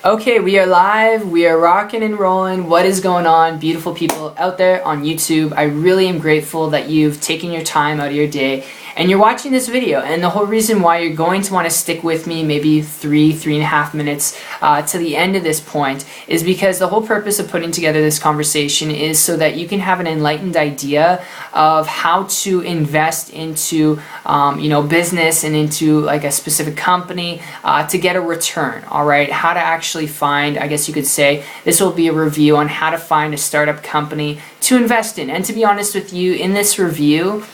Okay, we are live, we are rocking and rolling. What is going on, beautiful people out there on YouTube? I really am grateful that you've taken your time out of your day and you're watching this video. And the whole reason why you're going to want to stick with me maybe 3.5 minutes to the end of this point is because the whole purpose of putting together this conversation is so that you can have an enlightened idea of how to invest into business and into like a specific company to get a return. All right, how to actually find, I guess you could say, this will be a review on how to find a startup company to invest in. And to be honest with you, in this review,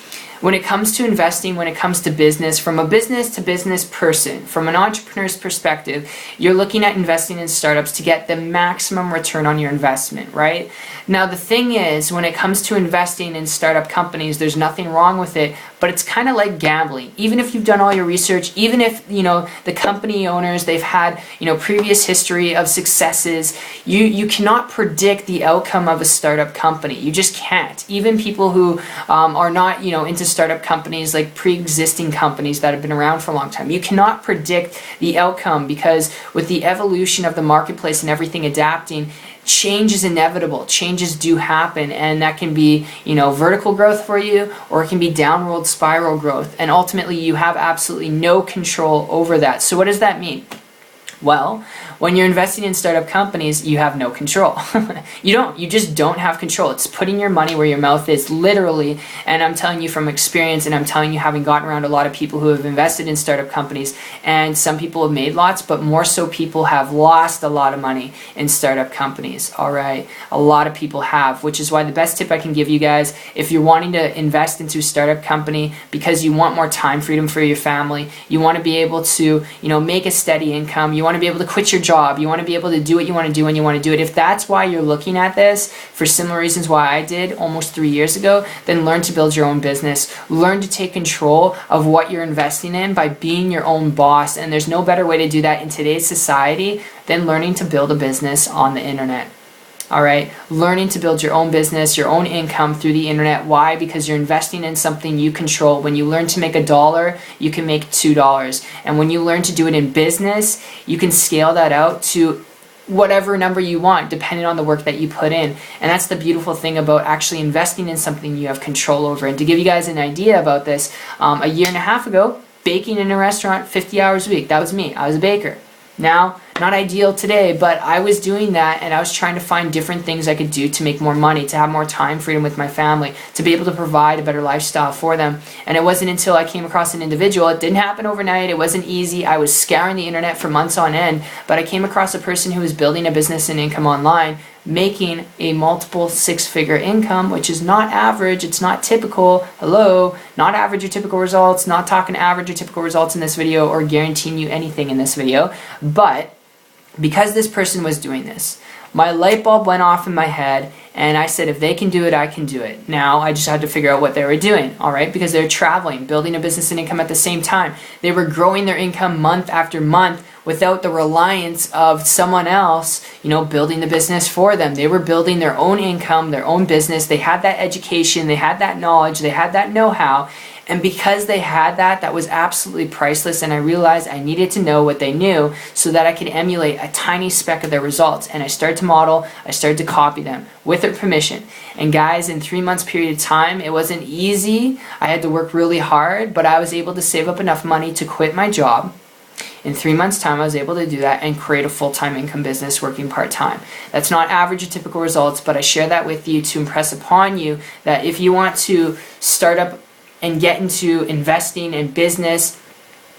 when it comes to investing, when it comes to business, from a business to business person, from an entrepreneur's perspective, you're looking at investing in startups to get the maximum return on your investment, right? Now, the thing is, when it comes to investing in startup companies, there's nothing wrong with it, but it's kind of like gambling. Even if you've done all your research, even if, the company owners, they've had, previous history of successes, you cannot predict the outcome of a startup company. You just can't. Even people who are not, into startup companies, like pre-existing companies that have been around for a long time, you cannot predict the outcome because with the evolution of the marketplace and everything adapting, change is inevitable. Changes do happen, and that can be, vertical growth for you, or it can be downward spiral growth, and ultimately you have absolutely no control over that. So what does that mean? Well, when you're investing in startup companies, you have no control. You just don't have control. It's putting your money where your mouth is, literally, and I'm telling you from experience, and I'm telling you having gotten around a lot of people who have invested in startup companies, and some people have made lots, but more so people have lost a lot of money in startup companies, all right? A lot of people have, which is why the best tip I can give you guys, if you're wanting to invest into a startup company because you want more time freedom for your family, you want to be able to, make a steady income, you want to be able to quit your job, you want to be able to do what you want to do when you want to do it. If that's why you're looking at this, for similar reasons why I did almost 3 years ago, then learn to build your own business. Learn to take control of what you're investing in by being your own boss. And there's no better way to do that in today's society than learning to build a business on the internet. All right, learning to build your own business, your own income through the internet. Why? Because you're investing in something you control. When you learn to make $1, you can make $2. And when you learn to do it in business, you can scale that out to whatever number you want, depending on the work that you put in. And that's the beautiful thing about actually investing in something you have control over. And to give you guys an idea about this, a year and a half ago, baking in a restaurant, 50 hours a week. That was me. I was a baker. Now, not ideal today, but I was doing that, and I was trying to find different things I could do to make more money, to have more time freedom with my family, to be able to provide a better lifestyle for them. And it wasn't until I came across an individual, it didn't happen overnight, it wasn't easy, I was scouring the internet for months on end, but I came across a person who was building a business and income online, making a multiple six-figure income, which is not average, it's not typical, hello, not average or typical results, not talking average or typical results in this video or guaranteeing you anything in this video, but because this person was doing this, my light bulb went off in my head, and I said, if they can do it, I can do it. Now, I just had to figure out what they were doing, all right? Because they're traveling, building a business and income at the same time. They were growing their income month after month without the reliance of someone else, building the business for them. They were building their own income, their own business. They had that education, they had that knowledge, they had that know-how. And because they had that, that was absolutely priceless, and I realized I needed to know what they knew so that I could emulate a tiny speck of their results. And I started to model, I started to copy them with their permission. And guys, in 3 months period of time, it wasn't easy. I had to work really hard, but I was able to save up enough money to quit my job. In 3 months' time, I was able to do that and create a full-time income business working part-time. That's not average or typical results, but I share that with you to impress upon you that if you want to start up and get into investing in business,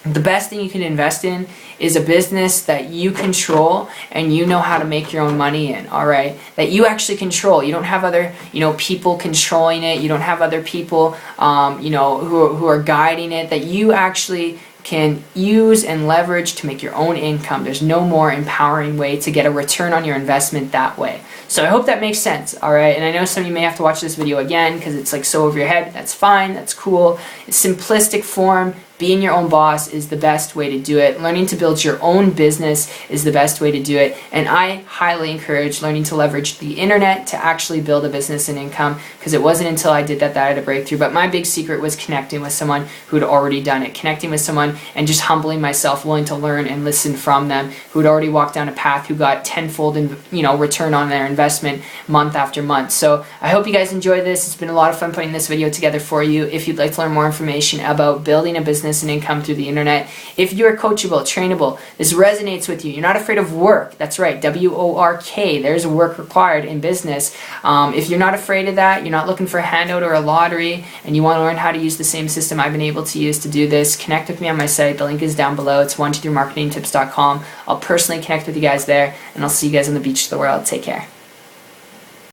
the best thing you can invest in is a business that you control and you know how to make your own money in, all right? That you actually control. You don't have other, people controlling it. You don't have other people, who are guiding it. That you actually can use and leverage to make your own income. There's no more empowering way to get a return on your investment that way. So I hope that makes sense, all right? And I know some of you may have to watch this video again because it's like so over your head. That's fine, that's cool. It's simplistic form, being your own boss is the best way to do it. Learning to build your own business is the best way to do it. And I highly encourage learning to leverage the internet to actually build a business and income, because it wasn't until I did that I had a breakthrough. But my big secret was connecting with someone who had already done it, connecting with someone and just humbling myself, willing to learn and listen from them, who had already walked down a path, who got tenfold return on their investment month after month. So I hope you guys enjoy this. It's been a lot of fun putting this video together for you. If you'd like to learn more information about building a business and income through the internet, if you're coachable, trainable, this resonates with you, you're not afraid of work, that's right, W-O-R-K, there's work required in business. If you're not afraid of that, you're not looking for a handout or a lottery, and you want to learn how to use the same system I've been able to use to do this, connect with me on my site. The link is down below. It's 123marketingtips.com. I'll personally connect with you guys there, and I'll see you guys on the beach of the world. Take care.